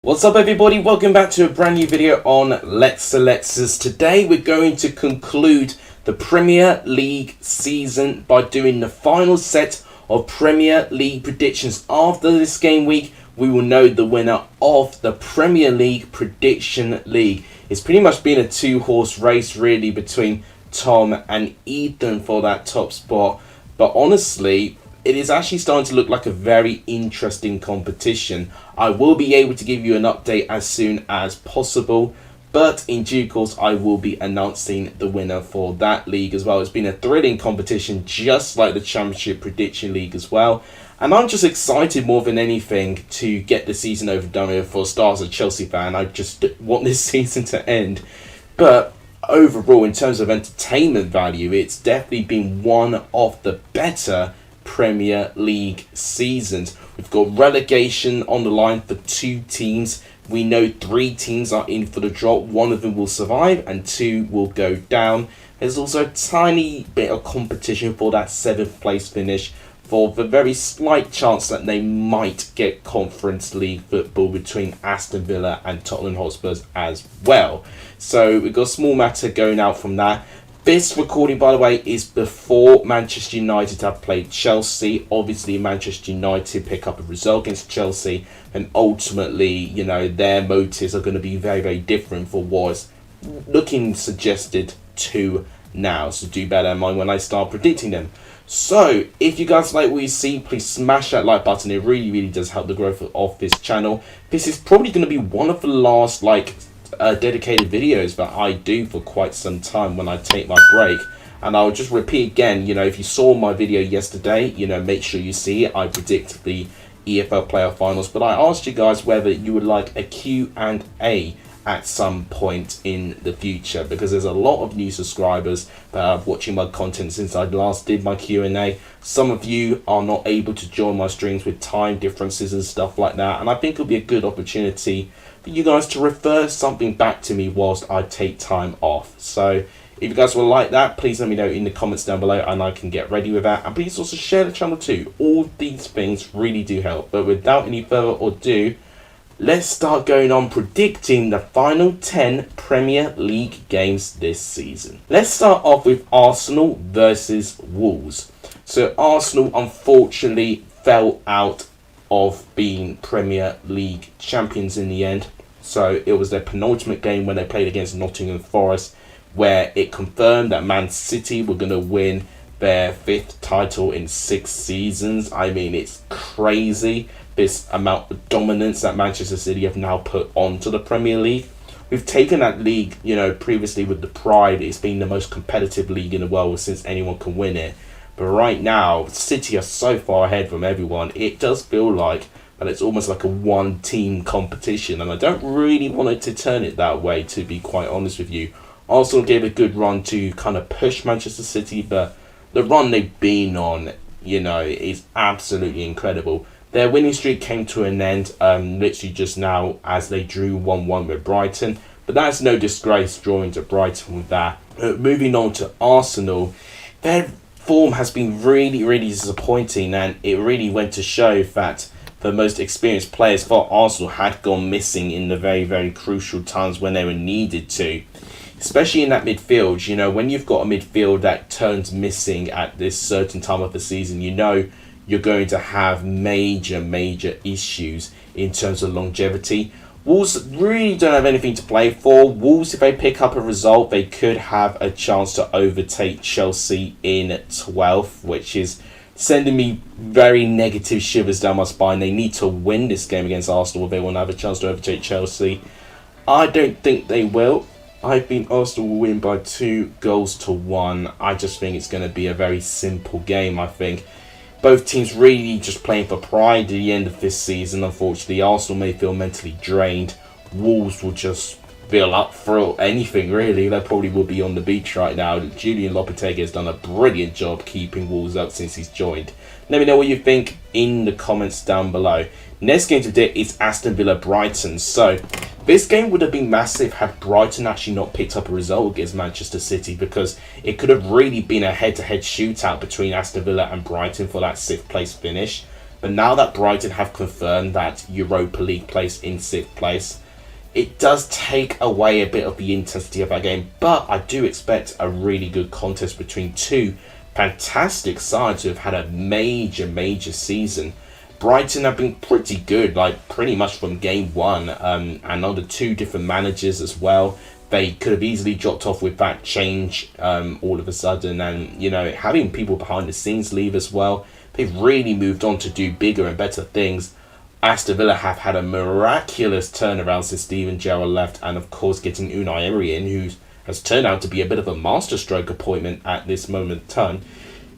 What's up everybody, welcome back to a brand new video on Lexalexus. Today we're going to conclude the Premier League season by doing the final set of Premier League predictions. After this game week, we will know the winner of the Premier League Prediction League. It's pretty much been a two-horse race really between Tom and Ethan for that top spot. But honestly, it is actually starting to look like a very interesting competition. I will be able to give you an update as soon as possible, but in due course I will be announcing the winner for that league as well. It's been a thrilling competition, just like the Championship Prediction League as well. And I'm just excited more than anything to get the season over done with. For stars, a Chelsea fan, I just want this season to end. But overall, in terms of entertainment value, it's definitely been one of the better Premier League seasons. We've got relegation on the line for two teams. We know three teams are in for the drop. One of them will survive and two will go down. There's also a tiny bit of competition for that 7th place finish, for the very slight chance that they might get Conference League football between Aston Villa and Tottenham Hotspurs as well. So we've got a small matter going out from that. This recording, by the way, is before Manchester United have played Chelsea. Obviously, Manchester United pick up a result against Chelsea, and ultimately, you know, their motives are going to be very, very different for what's looking suggested to now. So do bear that in mind when I start predicting them. So, if you guys like what you see, please smash that like button. It really, really does help the growth of this channel. This is probably going to be one of the last, dedicated videos that I do for quite some time when I take my break. And I'll just repeat again, you know, if you saw my video yesterday, you know, make sure you see it. I predict the EFL playoff finals, but I asked you guys whether you would like a Q&A at some point in the future, because there's a lot of new subscribers that are watching my content since I last did my Q&A. Some of you are not able to join my streams with time differences and stuff like that, and I think it'll be a good opportunity for you guys to refer something back to me whilst I take time off. So if you guys will like that, please let me know in the comments down below and I can get ready with that. And please also share the channel too. All these things really do help. But without any further ado, let's start going on predicting the final 10 Premier League games this season. Let's start off with Arsenal versus Wolves. So Arsenal unfortunately fell out of being Premier League champions in the end. So it was their penultimate game when they played against Nottingham Forest, where it confirmed that Man City were going to win their 5th title in 6 seasons. I mean, it's crazy, this amount of dominance that Manchester City have now put onto the Premier League. We've taken that league, you know, previously with the pride. It's been the most competitive league in the world since anyone can win it. But right now, City are so far ahead from everyone. It does feel like that it's almost like a one-team competition. And I don't really want it to turn it that way, to be quite honest with you. Arsenal gave a good run to kind of push Manchester City, but the run they've been on, you know, is absolutely incredible. Their winning streak came to an end literally just now as they drew 1-1 with Brighton. But that's no disgrace drawing to Brighton with that. Moving on to Arsenal, their form has been really, really disappointing, and it really went to show that the most experienced players for Arsenal had gone missing in the very, very crucial times when they were needed to. Especially in that midfield, you know, when you've got a midfield that turns missing at this certain time of the season, you know you're going to have major, major issues in terms of longevity. Wolves really don't have anything to play for. Wolves, if they pick up a result, they could have a chance to overtake Chelsea in 12th, which is sending me very negative shivers down my spine. They need to win this game against Arsenal if they want to have a chance to overtake Chelsea. I don't think they will. I think Arsenal will win by 2-1. I just think it's going to be a very simple game, I think. Both teams really just playing for pride at the end of this season. Unfortunately, Arsenal may feel mentally drained. Wolves will just feel up for anything, really. They probably will be on the beach right now. Julian Lopetegui has done a brilliant job keeping Wolves up since he's joined. Let me know what you think in the comments down below. Next game today is Aston Villa Brighton. So this game would have been massive had Brighton actually not picked up a result against Manchester City, because it could have really been a head-to-head shootout between Aston Villa and Brighton for that 6th place finish. But now that Brighton have confirmed that Europa League place in 6th place, it does take away a bit of the intensity of that game. But I do expect a really good contest between two fantastic sides who have had a major season. Brighton have been pretty good, like pretty much from game one, and under two different managers as well. They could have easily dropped off with that change all of a sudden, and having people behind the scenes leave as well. They've really moved on to do bigger and better things. Aston Villa have had a miraculous turnaround since Steven Gerrard left, and of course getting Unai Emery in, who has turned out to be a bit of a masterstroke appointment at this moment in time.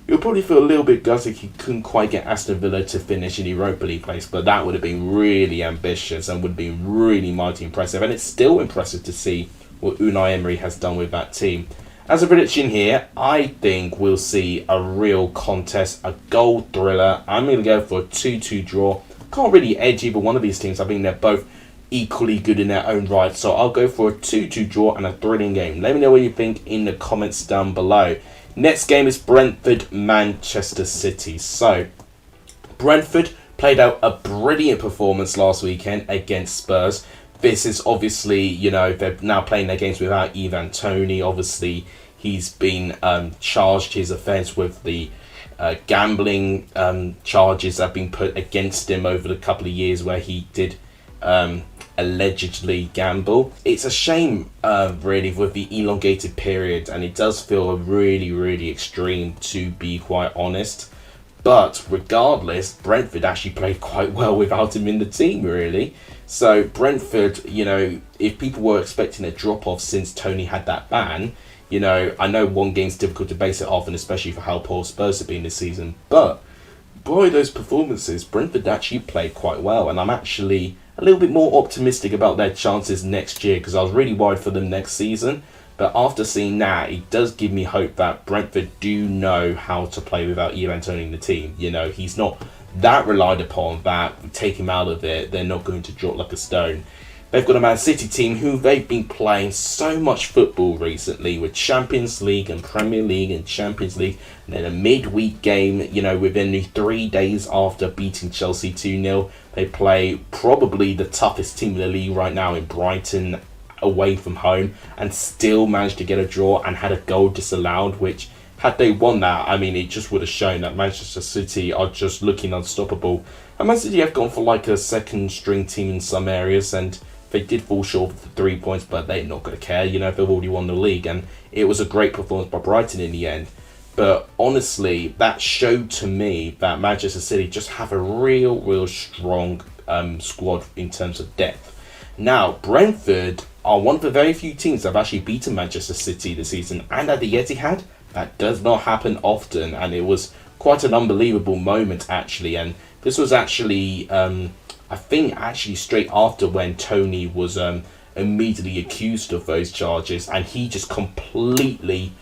You'll probably feel a little bit gutted he couldn't quite get Aston Villa to finish in Europa League place, but that would have been really ambitious and would have been really mighty impressive, and it's still impressive to see what Unai Emery has done with that team. As a prediction here, I think we'll see a real contest, a goal thriller. I'm going to go for a 2-2 draw. Can't really edge either one of these teams. I think they're both equally good in their own right. So I'll go for a 2-2 draw and a thrilling game. Let me know what you think in the comments down below. Next game is Brentford-Manchester City. So, Brentford played out a brilliant performance last weekend against Spurs. This is obviously, they're now playing their games without Ivan Toney. Obviously, he's been charged his offence with the gambling charges that have been put against him over the couple of years where he did allegedly gamble. It's a shame, really, with the elongated period, and it does feel really extreme, to be quite honest. But regardless, Brentford actually played quite well without him in the team, really. So Brentford, if people were expecting a drop-off since Tony had that ban, I know one game's difficult to base it off, and especially for how poor Spurs have been this season. But by those performances, Brentford actually played quite well, and I'm actually a little bit more optimistic about their chances next year, because I was really worried for them next season. But after seeing that, it does give me hope that Brentford do know how to play without Ivan Toney in the team. He's not that relied upon that. Take him out of it, they're not going to drop like a stone. They've got a Man City team who they've been playing so much football recently, with Champions League and Premier League and Champions League, and then a midweek game, within the 3 days after beating Chelsea 2-0. They play probably the toughest team in the league right now in Brighton, away from home, and still managed to get a draw and had a goal disallowed, which, had they won that, it just would have shown that Manchester City are just looking unstoppable. And Man City have gone for like a second string team in some areas, and they did fall short of the 3 points, but they're not going to care, they've already won the league, and it was a great performance by Brighton in the end. But honestly, that showed to me that Manchester City just have a real strong squad in terms of depth. Now, Brentford are one of the very few teams that have actually beaten Manchester City this season, and at the Etihad. That does not happen often, and it was quite an unbelievable moment, actually. And this was actually, I think, straight after when Tony was immediately accused of those charges, and he just completely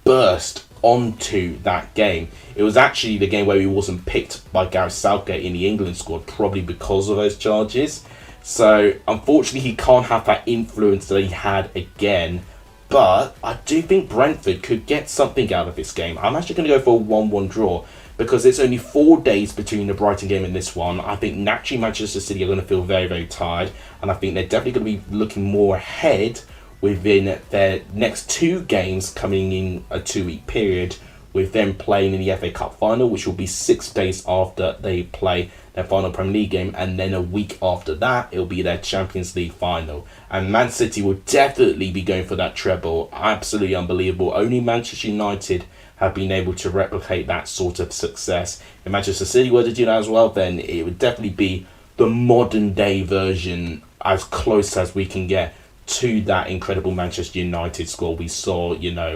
burst onto that game. It was actually the game where he wasn't picked by Gareth Southgate in the England squad, probably because of those charges. So, unfortunately, he can't have that influence that he had again. But I do think Brentford could get something out of this game. I'm actually going to go for a 1-1 draw, because it's only 4 days between the Brighton game and this one. I think naturally Manchester City are going to feel very tired, and I think they're definitely going to be looking more ahead within their next 2 games coming in a 2-week period, with them playing in the FA Cup final, which will be 6 days after they play their final Premier League game, and then a week after that, it'll be their Champions League final. And Man City will definitely be going for that treble. Absolutely unbelievable. Only Manchester United have been able to replicate that sort of success. If Manchester City were to do that as well, then it would definitely be the modern day version, as close as we can get to that incredible Manchester United squad we saw,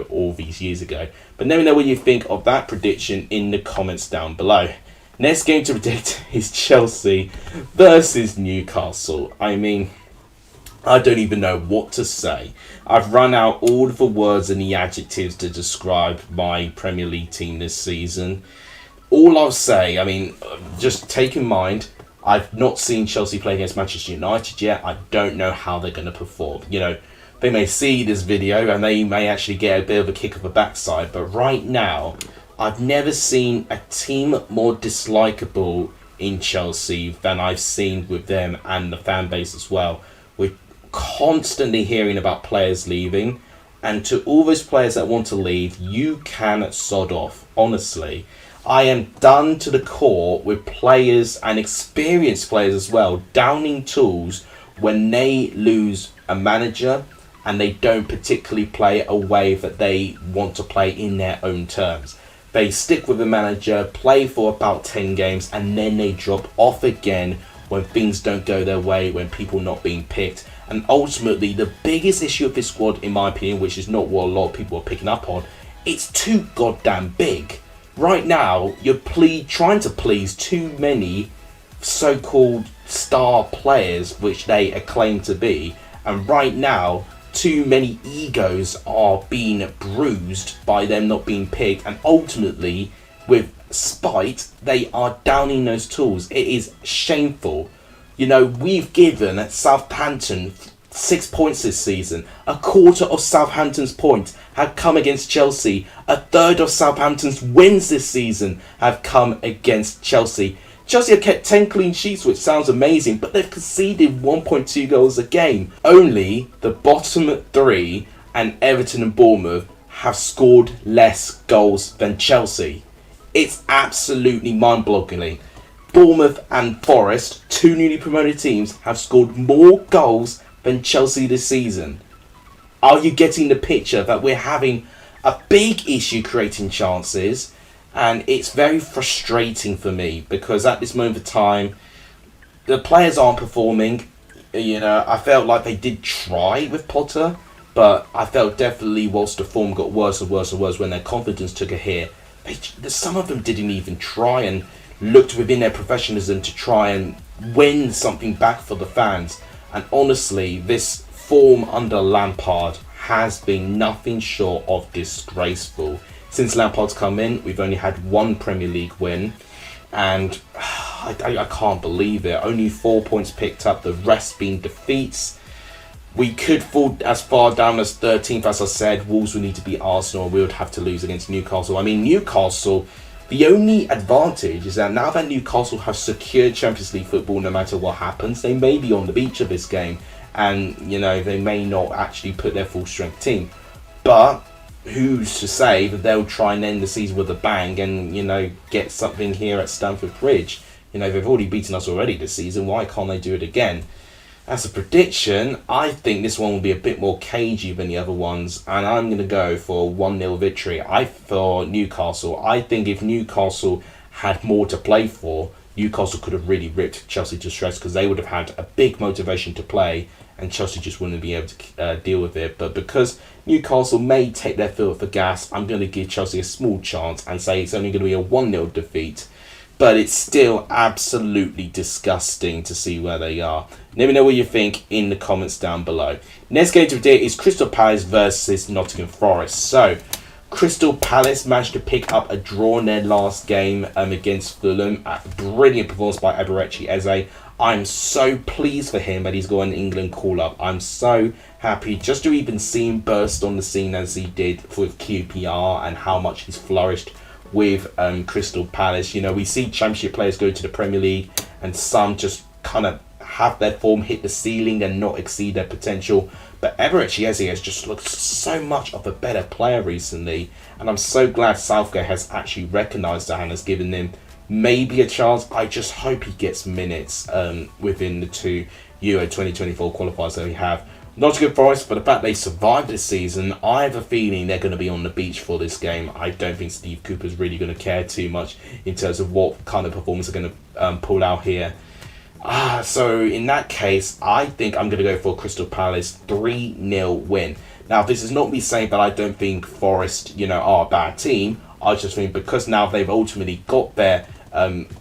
all these years ago. But let me know what you think of that prediction in the comments down below. Next game to predict is Chelsea versus Newcastle. I don't even know what to say. I've run out all of the words and the adjectives to describe my Premier League team this season. All I'll say, just take in mind, I've not seen Chelsea play against Manchester United yet. I don't know how they're going to perform. They may see this video and they may actually get a bit of a kick of the backside. But right now, I've never seen a team more dislikable in Chelsea than I've seen with them and the fan base as well. We're constantly hearing about players leaving, and to all those players that want to leave, you can sod off. Honestly, I am done to the core with players and experienced players as well downing tools when they lose a manager and they don't particularly play a way that they want to play in their own terms. They stick with the manager, play for about 10 games, and then they drop off again when things don't go their way, when people are not being picked. And ultimately, the biggest issue of this squad, in my opinion, which is not what a lot of people are picking up on, it's too goddamn big. Right now, you're trying to please too many so-called star players, which they acclaim to be. And right now, too many egos are being bruised by them not being picked, and ultimately, with spite, they are downing those tools. It is shameful. You know, we've given Southampton 6 points this season. A quarter of Southampton's points have come against Chelsea. A third of Southampton's wins this season have come against Chelsea. Chelsea have kept 10 clean sheets, which sounds amazing, but they've conceded 1.2 goals a game. Only the bottom three and Everton and Bournemouth have scored less goals than Chelsea. It's absolutely mind-boggling. Bournemouth and Forest, two newly promoted teams, have scored more goals than Chelsea this season. Are you getting the picture that we're having a big issue creating chances? And it's very frustrating for me because at this moment of time, the players aren't performing. You know, I felt like they did try with Potter, but I felt definitely whilst the form got worse and worse and worse when their confidence took a hit, some of them didn't even try and looked within their professionalism to try and win something back for the fans. And honestly, this form under Lampard has been nothing short of disgraceful. Since Lampard's come in, we've only had one Premier League win, and I can't believe it. Only 4 points picked up, the rest being defeats. We could fall as far down as 13th, as I said. Wolves would need to beat Arsenal, we would have to lose against Newcastle. I mean, Newcastle, the only advantage is that now that Newcastle have secured Champions League football, no matter what happens, they may be on the beach of this game, and, you know, they may not actually put their full strength team. But who's to say that they'll try and end the season with a bang and, you know, get something here at Stamford Bridge? You know, they've already beaten us already this season. Why can't they do it again? As a prediction, I think this one will be a bit more cagey than the other ones, and I'm going to go for a 1-0 victory for Newcastle. I think if Newcastle had more to play for, Newcastle could have really ripped Chelsea to shreds because they would have had a big motivation to play, and Chelsea just wouldn't be able to deal with it. But because Newcastle may take their foot off the gas, I'm going to give Chelsea a small chance and say it's only going to be a 1-0 defeat. But it's still absolutely disgusting to see where they are. Let me know what you think in the comments down below. Next game today is Crystal Palace versus Nottingham Forest. So, Crystal Palace managed to pick up a draw in their last game against Fulham. A brilliant performance by Eze. I'm so pleased for him that he's got an England call-up. I'm so happy just to even see him burst on the scene as he did with QPR and how much he's flourished with Crystal Palace. You know, we see Championship players go to the Premier League and some just kind of have their form hit the ceiling and not exceed their potential. But Eze has just looked so much of a better player recently, and I'm so glad Southgate has actually recognised that and has given him maybe a chance. I just hope he gets minutes within the two Euro 2024 qualifiers that we have. Nottingham Forest, for the fact they survived this season, I have a feeling they're going to be on the beach for this game. I don't think Steve Cooper's really going to care too much in terms of what kind of performance they're going to pull out here. So in that case, I think I'm going to go for Crystal Palace 3-0 win. Now, this is not me saying that I don't think Forest, you know, are a bad team. I just think because now they've ultimately got their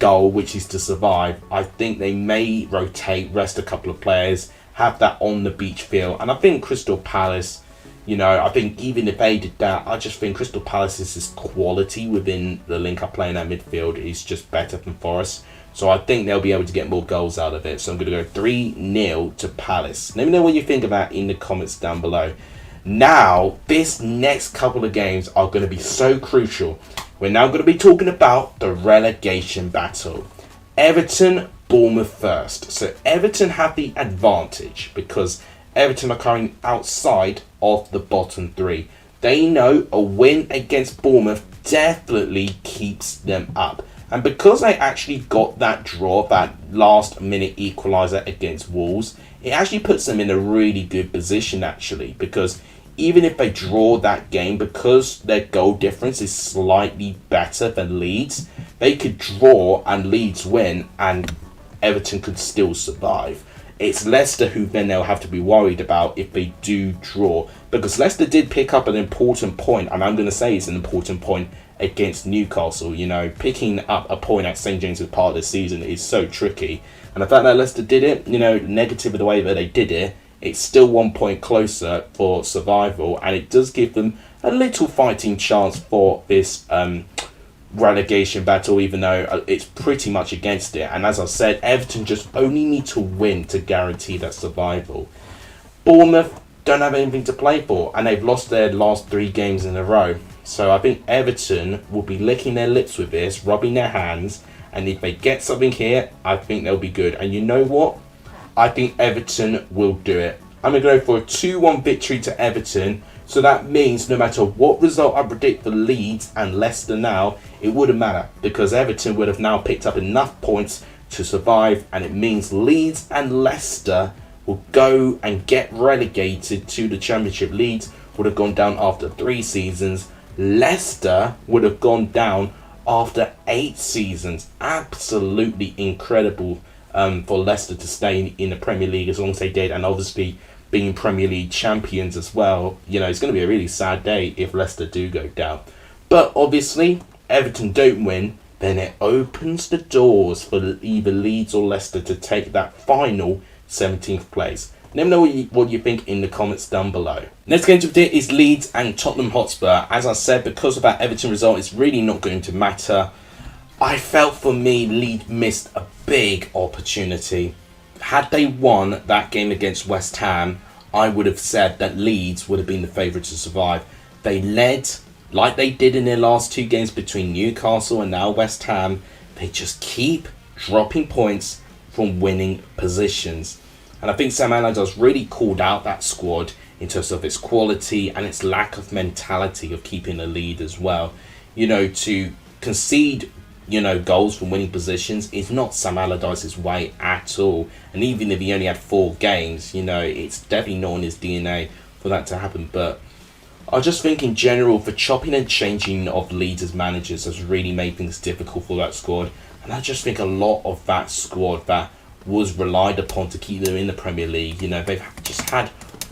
goal, which is to survive, I think they may rotate, rest a couple of players, have that on the beach feel. And I think Crystal Palace, you know, I think even if they did that, I just think Crystal Palace's quality within the link-up play in that midfield is just better than Forest. So I think they'll be able to get more goals out of it. So I'm going to go 3-0 to Palace. Let me know what you think of that in the comments down below. Now, this next couple of games are going to be so crucial. We're now going to be talking about the relegation battle. Everton, Bournemouth first. So Everton have the advantage because Everton are currently outside of the bottom three. They know a win against Bournemouth definitely keeps them up. And because they actually got that draw, that last minute equaliser against Wolves, it actually puts them in a really good position actually. Because even if they draw that game, because their goal difference is slightly better than Leeds, they could draw and Leeds win and Everton could still survive. It's Leicester who then they'll have to be worried about if they do draw. Because Leicester did pick up an important point, and I'm going to say it's an important point against Newcastle. You know, picking up a point at St James's Park this season is so tricky. And the fact that Leicester did it, you know, negative of the way that they did it, it's still 1 point closer for survival. And it does give them a little fighting chance for this relegation battle, even though it's pretty much against it. And as I said, Everton just only need to win to guarantee that survival. Bournemouth don't have anything to play for, and they've lost their last 3 games in a row. So I think Everton will be licking their lips with this, rubbing their hands, and if they get something here, I think they'll be good. And you know what? I think Everton will do it. I'm going to go for a 2-1 victory to Everton. So that means no matter what result I predict for Leeds and Leicester now, it wouldn't matter because Everton would have now picked up enough points to survive, and it means Leeds and Leicester will go and get relegated to the Championship. Leeds would have gone down after 3 seasons. Leicester would have gone down after 8 seasons. Absolutely incredible for Leicester to stay in the Premier League as long as they did, and obviously being Premier League champions as well. You know, it's going to be a really sad day if Leicester do go down. But obviously, Everton don't win, then it opens the doors for either Leeds or Leicester to take that final 17th place. Let me know what you think in the comments down below. Next game to predict is Leeds and Tottenham Hotspur. As I said, because of that Everton result, it's really not going to matter. I felt for me, Leeds missed a big opportunity. Had they won that game against West Ham, I would have said that Leeds would have been the favourite to survive. They led, like they did in their last 2 games between Newcastle and now West Ham. They just keep dropping points from winning positions. And I think Sam Allardyce really called out that squad in terms of its quality and its lack of mentality of keeping a lead as well. You know, to concede goals from winning positions is not Sam Allardyce's way at all. And even if he only had 4 games, it's definitely not in his DNA for that to happen. But I just think in general, the chopping and changing of Leeds as managers has really made things difficult for that squad. And I just think a lot of that squad that was relied upon to keep them in the Premier League, they've just had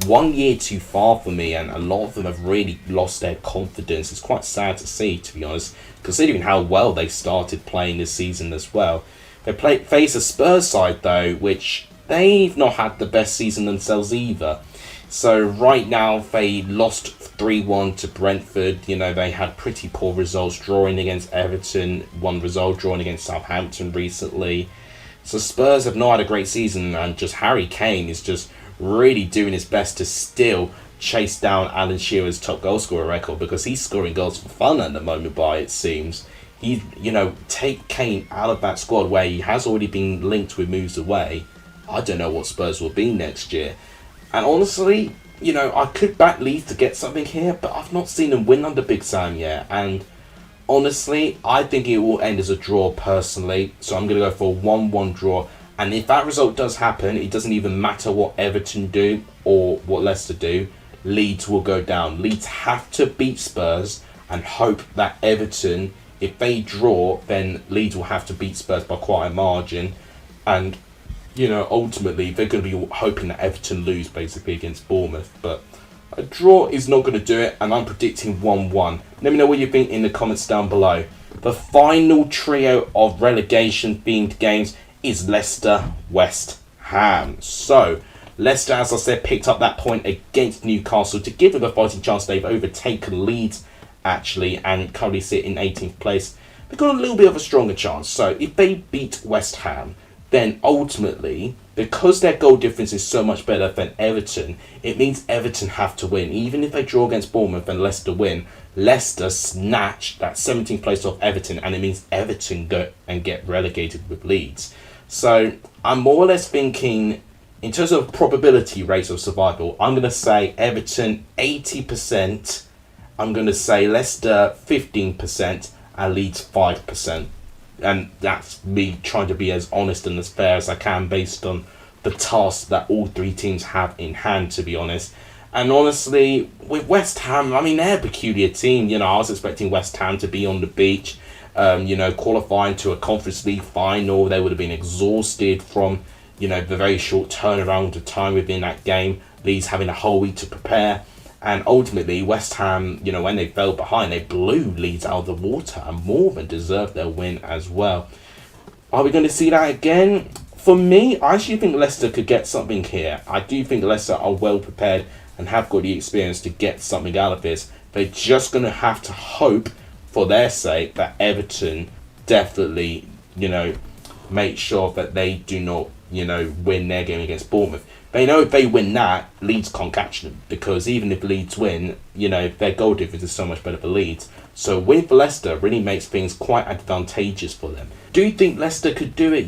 1 year too far for me, and a lot of them have really lost their confidence. It's quite sad to see, to be honest, considering how well they started playing this season as well. They face a Spurs side though, which they've not had the best season themselves either. So right now they lost 3-1 to Brentford. They had pretty poor results, drawing against Everton, 1 result, drawing against Southampton recently. So Spurs have not had a great season, and just Harry Kane is just really doing his best to still chase down Alan Shearer's top goal scorer record, because he's scoring goals for fun at the moment, by it seems. Take Kane out of that squad where he has already been linked with moves away. I don't know what Spurs will be next year. And honestly, I could back Leeds to get something here, but I've not seen them win under Big Sam yet. And honestly, I think it will end as a draw personally. So I'm going to go for a 1-1 draw. And if that result does happen, it doesn't even matter what Everton do or what Leicester do. Leeds will go down. Leeds have to beat Spurs and hope that Everton, if they draw, then Leeds will have to beat Spurs by quite a margin. And, ultimately, they're going to be hoping that Everton lose, basically, against Bournemouth. But a draw is not going to do it, and I'm predicting 1-1. Let me know what you think in the comments down below. The final trio of relegation-themed games is Leicester West Ham. So Leicester, as I said, picked up that point against Newcastle to give them a fighting chance. They've overtaken Leeds actually and currently sit in 18th place. They've got a little bit of a stronger chance. So if they beat West Ham, then ultimately because their goal difference is so much better than Everton, it means Everton have to win. Even if they draw against Bournemouth and Leicester win, Leicester snatch that 17th place off Everton, and it means Everton go and get relegated with Leeds. So I'm more or less thinking, in terms of probability rates of survival, I'm going to say Everton 80%, I'm going to say Leicester 15%, and Leeds 5%. And that's me trying to be as honest and as fair as I can based on the task that all three teams have in hand, to be honest. And honestly, with West Ham, I mean, they're a peculiar team. I was expecting West Ham to be on the beach, qualifying to a Conference League final. They would have been exhausted from, the very short turnaround of time within that game. Leeds having a whole week to prepare. And ultimately, West Ham, when they fell behind, they blew Leeds out of the water and more than deserved their win as well. Are we going to see that again? For me, I actually think Leicester could get something here. I do think Leicester are well prepared and have got the experience to get something out of this. They're just going to have to hope, for their sake, that Everton definitely, make sure that they do not, win their game against Bournemouth. They know if they win that, Leeds can't catch them, because even if Leeds win, their goal difference is so much better for Leeds. So winning for Leicester really makes things quite advantageous for them. Do you think Leicester could do it?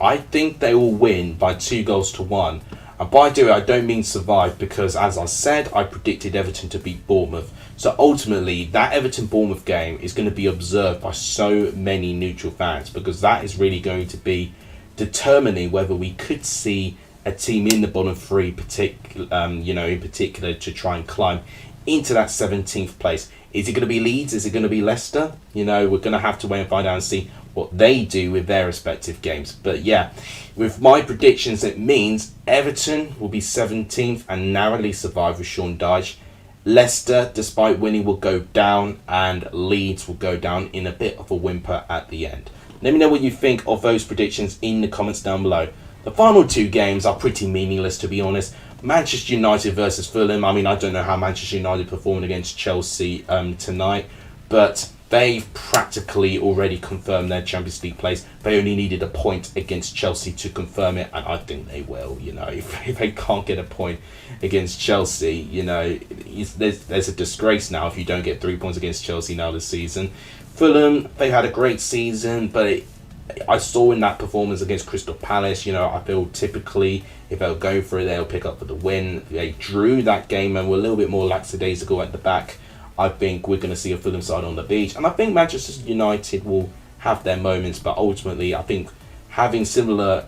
I think they will win by 2-1. And by do it, I don't mean survive, because as I said, I predicted Everton to beat Bournemouth. So ultimately, that Everton-Bournemouth game is going to be observed by so many neutral fans, because that is really going to be determining whether we could see a team in the bottom three, in particular, to try and climb into that 17th place. Is it going to be Leeds? Is it going to be Leicester? We're going to have to wait and find out and see what they do with their respective games. But yeah, with my predictions, it means Everton will be 17th and narrowly survive with Sean Dyche. Leicester, despite winning, will go down, and Leeds will go down in a bit of a whimper at the end. Let me know what you think of those predictions in the comments down below. The final two games are pretty meaningless, to be honest. Manchester United versus Fulham. I mean, I don't know how Manchester United performed against Chelsea tonight, but they've practically already confirmed their Champions League place. They only needed a point against Chelsea to confirm it, and I think they will. If they can't get a point against Chelsea, there's a disgrace now if you don't get 3 points against Chelsea now this season. Fulham, they had a great season, but I saw in that performance against Crystal Palace, I feel typically if they'll go for it, they'll pick up for the win. They drew that game and were a little bit more lackadaisical at the back. I think we're going to see a Fulham side on the beach. And I think Manchester United will have their moments, but ultimately I think having similar,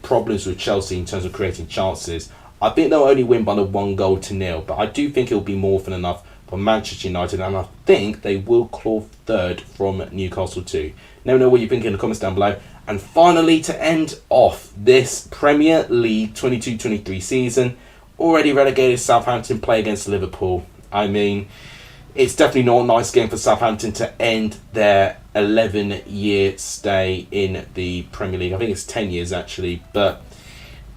problems with Chelsea in terms of creating chances, I think they'll only win by the 1-0. But I do think it'll be more than enough for Manchester United, and I think they will claw third from Newcastle too. Let me know what you think in the comments down below. And finally, to end off this Premier League 22-23 season, already relegated Southampton play against Liverpool. I mean, it's definitely not a nice game for Southampton to end their 11-year stay in the Premier League. I think it's 10 years actually, but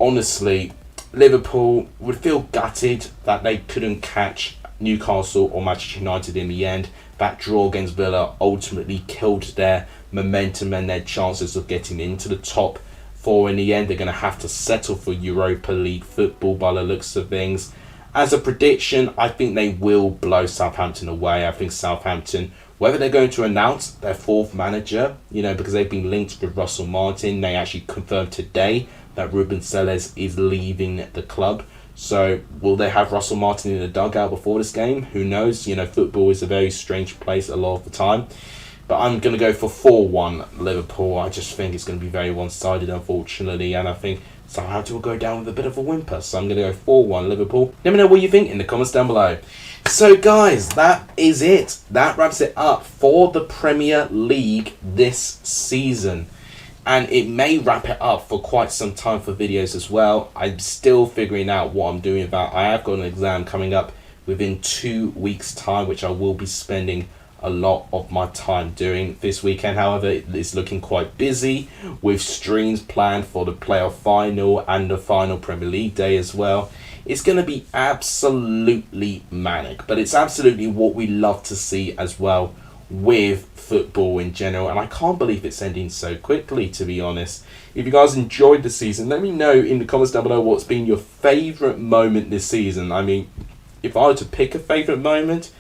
honestly, Liverpool would feel gutted that they couldn't catch Newcastle or Manchester United in the end. That draw against Villa ultimately killed their momentum and their chances of getting into the top four in the end. They're going to have to settle for Europa League football by the looks of things. As a prediction, I think they will blow Southampton away. I think Southampton, whether they're going to announce their fourth manager, because they've been linked with Russell Martin, they actually confirmed today that Ruben Selles is leaving the club. So will they have Russell Martin in the dugout before this game? Who knows? Football is a very strange place a lot of the time. But I'm going to go for 4-1 Liverpool. I just think it's going to be very one-sided, unfortunately. And I think Southampton will go down with a bit of a whimper. So I'm going to go 4-1 Liverpool. Let me know what you think in the comments down below. So guys, that is it. That wraps it up for the Premier League this season. And it may wrap it up for quite some time for videos as well. I'm still figuring out what I'm doing about. I have got an exam coming up within 2 weeks' time, which I will be spending a lot of my time doing this weekend. However, it's looking quite busy with streams planned for the playoff final and the final Premier League day as well. It's going to be absolutely manic, but it's absolutely what we love to see as well with football in general, and I can't believe it's ending so quickly, to be honest. If you guys enjoyed the season, let me know in the comments down below what's been your favourite moment this season. I mean, if I were to pick a favourite moment,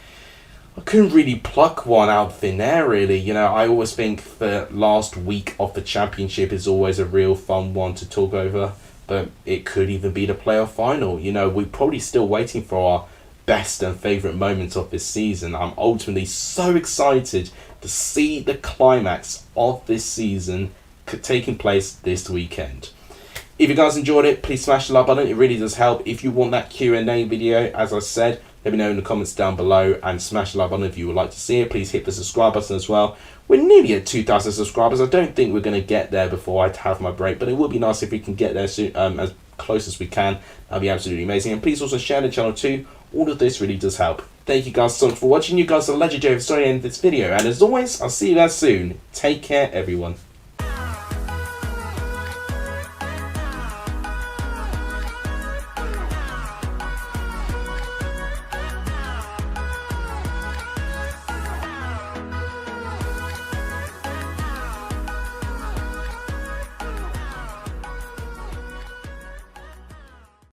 I couldn't really pluck one out of thin air, really. You know, I always think the last week of the championship is always a real fun one to talk over, but it could even be the playoff final. You know, we're probably still waiting for our best and favourite moments of this season. I'm ultimately so excited to see the climax of this season taking place this weekend. If you guys enjoyed it, please smash the like button. It really does help. If you want that Q&A video, as I said, let me know in the comments down below, and smash the like button if you would like to see it. Please hit the subscribe button as well. We're nearly at 2,000 subscribers. I don't think we're going to get there before I have my break, but it would be nice if we can get there soon, as close as we can. That'd be absolutely amazing. And please also share the channel too. All of this really does help. Thank you guys so much for watching. You guys are legendary for starting to end this video. And as always, I'll see you guys soon. Take care, everyone.